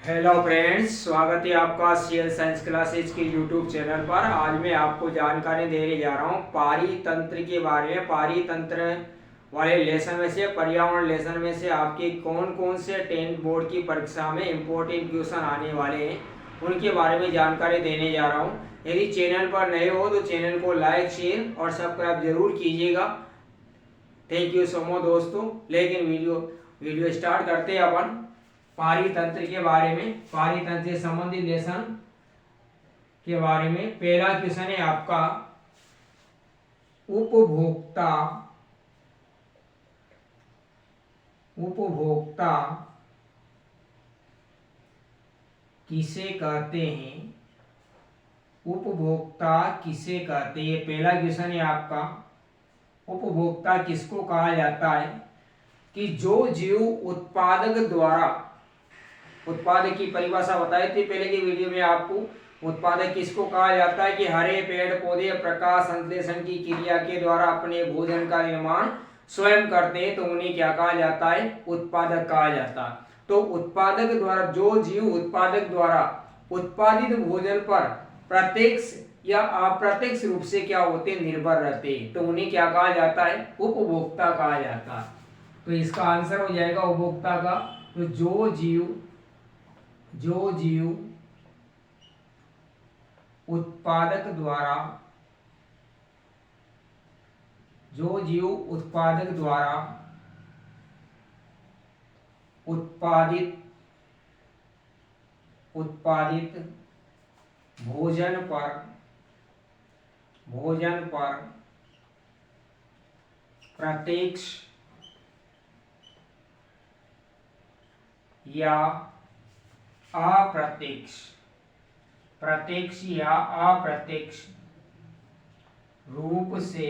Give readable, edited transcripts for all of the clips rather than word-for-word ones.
Hello friends, स्वागत है आपका सीएल साइंस क्लासेज के यूट्यूब चैनल पर। आज मैं आपको जानकारी देने जा रहा हूँ पारी तंत्र के बारे में। पारी तंत्र वाले लेसन में से, पर्यावरण लेसन में से आपके कौन कौन से 10th बोर्ड की परीक्षा में इम्पोर्टेंट क्वेश्चन आने वाले हैं उनके बारे में जानकारी देने जा रहा हूँ। यदि चैनल पर नए हो तो चैनल को लाइक, शेयर और सब्सक्राइब जरूर कीजिएगा। थैंक यू सो मच दोस्तों। लेकिन वीडियो स्टार्ट करते हैं अपन पारी तंत्र के बारे में। पारी तंत्र से संबंधित लेसन के बारे में पहला क्वेश्चन है आपका, उपभोक्ता उपभोक्ता किसे कहते हैं? उपभोक्ता किसे कहते हैं? पहला क्वेश्चन है आपका, उपभोक्ता किसको कहा जाता है? कि जो जीव उत्पादक द्वारा, उत्पादक की परिभाषा बताई थी पहले की वीडियो में आपको। उत्पादक किसको कहा जाता है? कि हरे पेड़ पौधे प्रकाश संश्लेषण की क्रिया के द्वारा अपने भोजन का निर्माण स्वयं करते हैं तो उन्हें क्या कहा जाता है? उत्पादक कहा जाता है। तो उत्पादक द्वारा, जो जीव उत्पादक द्वारा उत्पादित भोजन पर प्रत्यक्ष या अप्रत्यक्ष रूप से क्या होते, निर्भर रहते हैं तो उन्हें क्या कहा जाता है? उपभोक्ता कहा जाता है। तो इसका आंसर हो जाएगा उपभोक्ता का। तो जो जीव उत्पादक द्वारा उत्पादित भोजन पर प्रत्यक्ष या अप्रत्यक्ष रूप से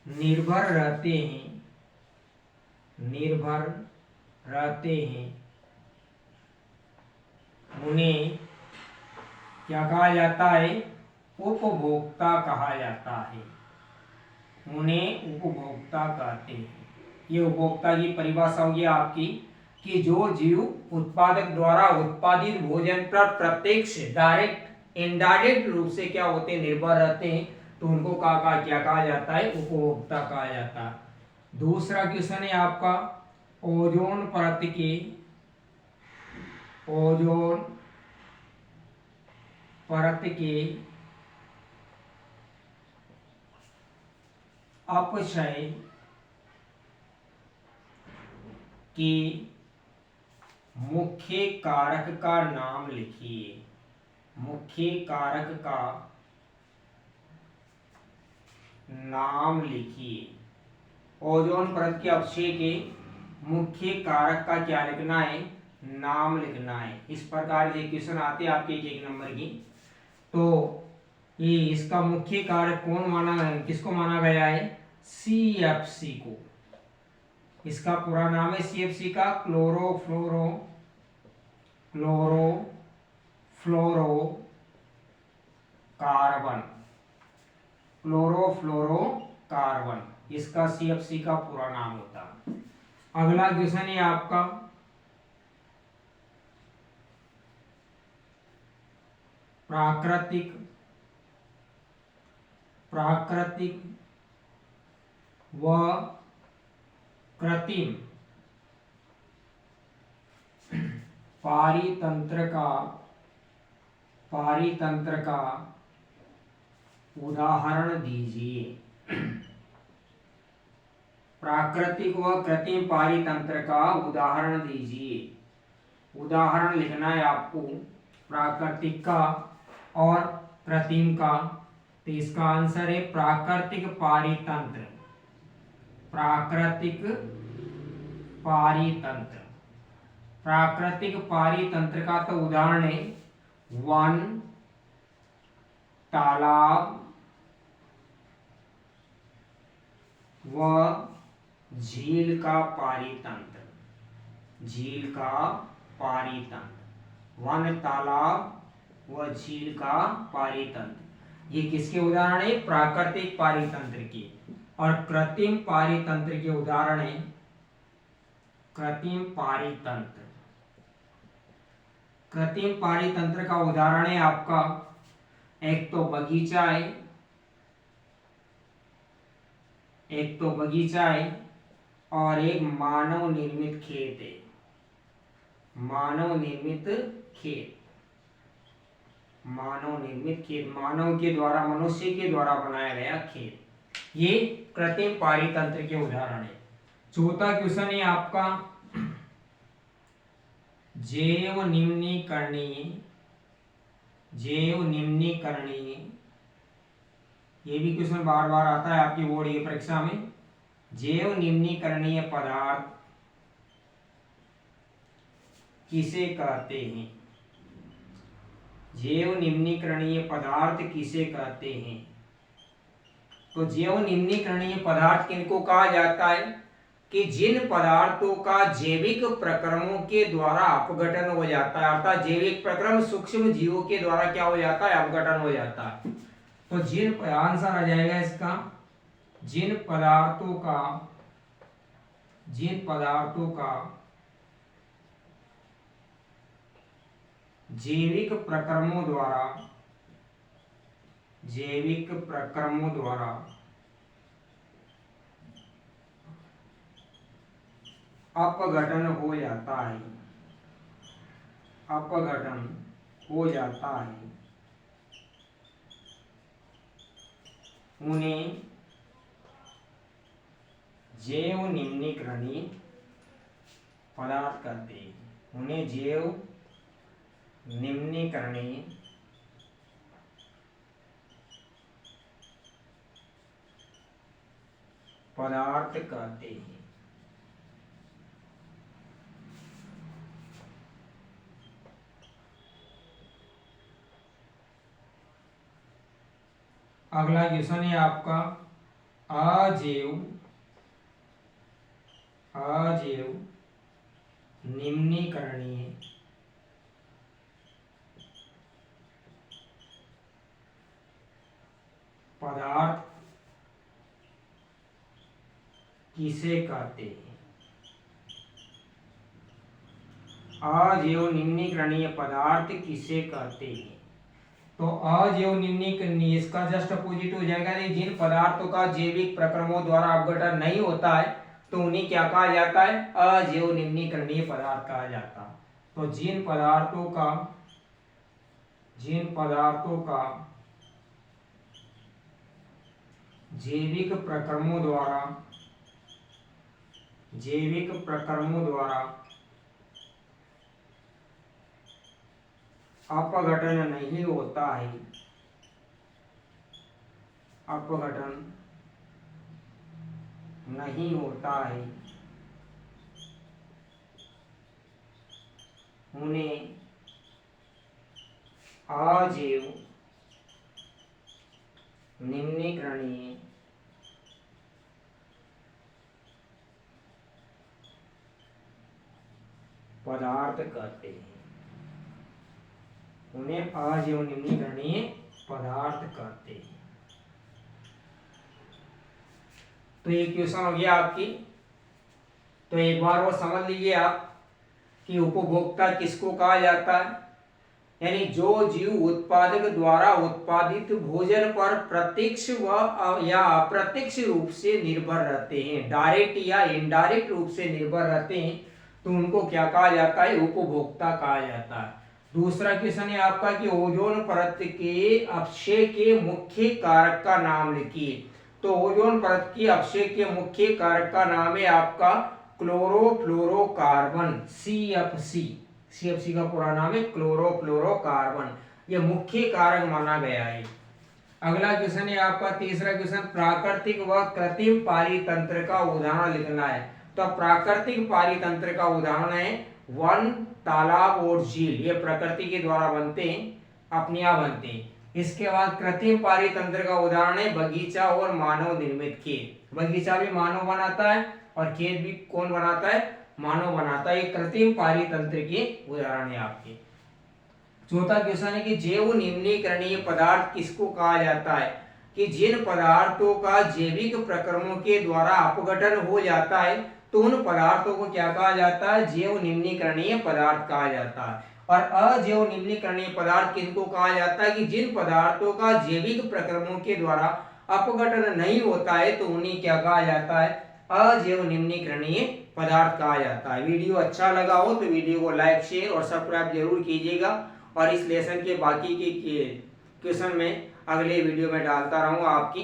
निर्भर रहते हैं उन्हें क्या कहा जाता है? उपभोक्ता कहा जाता है। उन्हें उपभोक्ता कहते हैं। ये उपभोक्ता की परिभाषा होगी आपकी कि जो जीव उत्पादक द्वारा उत्पादित भोजन पर प्रत्यक्ष, डायरेक्ट, इनडायरेक्ट रूप से क्या होते हैं, निर्भर रहते हैं तो उनको क्या कहा जाता है? उपभोक्ता कहा जाता है। दूसरा क्वेश्चन है आपका, ओजोन परत के अपक्षय के मुख्य कारक का नाम लिखिए। मुख्य कारक का नाम लिखिए। ओजोन परत के अपक्षय के मुख्य कारक का क्या लिखना है? नाम लिखना है। इस प्रकार से क्वेश्चन आते हैं आपके एक नंबर की। तो ये इसका मुख्य कारक किसको माना गया है? CFC को। इसका पूरा नाम है CFC का, क्लोरोफ्लोरोकार्बन, इसका CFC का पूरा नाम होता है। अगला क्वेश्चन है आपका, प्राकृतिक व कृत्रिम पारितंत्र का उदाहरण दीजिए। प्राकृतिक व कृत्रिम पारितंत्र का उदाहरण दीजिए। उदाहरण लिखना है आपको प्राकृतिक का और कृत्रिम का। तो इसका आंसर है प्राकृतिक पारितंत्र। प्राकृतिक पारितंत्र का तो उदाहरण है वन, तालाब व झील का पारितंत्र। वन, तालाब व झील का पारितंत्र, ये किसके उदाहरण है? प्राकृतिक पारितंत्र के। और कृत्रिम पारितंत्र के उदाहरण है कृत्रिम पारितंत्र। कृत्रिम पारितंत्र का उदाहरण है आपका, एक तो बगीचा है, और एक मानव निर्मित खेत है। मानव निर्मित खेत, मानव के द्वारा, मनुष्य के द्वारा बनाया गया खेत, ये कृत्रिम पारितंत्र के उदाहरण है। चौथा क्वेश्चन है आपका, जैव निम्नीकरणीय, ये भी क्वेश्चन बार बार आता है आपकी बोर्ड की परीक्षा में। जैव निम्नीकरणीय पदार्थ किसे कहते हैं? जैव निम्नीकरणीय पदार्थ किसे कहते हैं? तो जैव निम्नीकरणीय पदार्थ किनको कहा जाता है? कि जिन पदार्थों का जैविक प्रक्रमों के द्वारा अपघटन हो जाता है, अर्थात जैविक प्रक्रम सूक्ष्म जीवों के द्वारा क्या हो जाता है? अपघटन हो जाता है। तो आंसर आ जाएगा इसका, जिन पदार्थों का जैविक प्रक्रमों द्वारा अपघटन हो जाता है, उन्हें जैव निम्नीकरणीय पदार्थ कहते हैं। उन्हें जैव निम्नीकरणीय पदार्थ कहते हैं। अगला क्वेश्चन है आपका, अजैव निम्नीकरणीय पदार्थ किसे कहते हैं? अजैव निम्नीकरणीय पदार्थ किसे कहते हैं? तो अजैव निम्नीकरणीय, इसका जस्ट अपोजिट हो जाएगा। जिन पदार्थों का जैविक प्रक्रमों द्वारा अपघटन नहीं होता है तो उन्हें क्या कहा जाता है? अजैव निम्नीकरणीय पदार्थ कहा जाता है। तो जिन पदार्थों का जैविक प्रक्रमों द्वारा अपघटन नहीं होता है, उन्हें अजैव निम्नीकरणीय पदार्थ कहते हैं। उन्हें अजैव निम्नीकरणीय पदार्थ कहते हैं। तो ये क्वेश्चन हो गया आपकी। तो एक बार और समझ लीजिए आप कि उपभोक्ता किसको कहा जाता है? यानी जो जीव उत्पादक द्वारा उत्पादित भोजन पर प्रत्यक्ष या अप्रत्यक्ष रूप से निर्भर रहते हैं, डायरेक्ट या इनडायरेक्ट रूप से निर्भर रहते हैं, तो उनको क्या कहा जाता है? उपभोक्ता कहा जाता है। दूसरा क्वेश्चन है आपका कि ओजोन परत के अपक्षय के मुख्य कारक का नाम लिखिए। तो ओजोन परत के अपक्षय के मुख्य कारक का नाम है आपका क्लोरोफ्लोरोकार्बन, CFC का पूरा नाम है क्लोरोफ्लोरोकार्बन। यह मुख्य कारक माना गया है। अगला क्वेश्चन है आपका तीसरा क्वेश्चन, प्राकृतिक व कृत्रिम पारितंत्र का उदाहरण लिखना है। तो प्राकृतिक पारितंत्र का उदाहरण है वन, तालाब और झील। ये प्रकृति के द्वारा बनते हैं, अपने आप बनते हैं। इसके बाद कृत्रिम पारितंत्र का उदाहरण है बगीचा और मानव निर्मित खेत। बगीचा भी मानव बनाता है और खेत भी कौन बनाता है? मानव बनाता है। ये कृत्रिम पारितंत्र के उदाहरण है आपके। चौथा क्वेश्चन है कि जैव निम्नीकरणीय पदार्थ किसको कहा जाता है? कि जिन पदार्थों का जैविक प्रक्रमों के द्वारा अपघटन हो जाता है तो उन पदार्थों को क्या कहा जाता है? जैव निम्नीकरणीय पदार्थ कहा जाता है। और अजैव निम्नीकरणीय पदार्थ किनको कहा जाता है? कि जिन पदार्थों का जैविक प्रक्रमों के द्वारा अपघटन नहीं होता है तो उन्हें क्या कहा जाता है? अजैव निम्नीकरणीय पदार्थ कहा जाता है। वीडियो अच्छा लगा हो तो वीडियो को लाइक, शेयर और सब्सक्राइब जरूर कीजिएगा। और इस लेसन के बाकी के क्वेश्चन में अगले वीडियो में डालता रहूंगा आपकी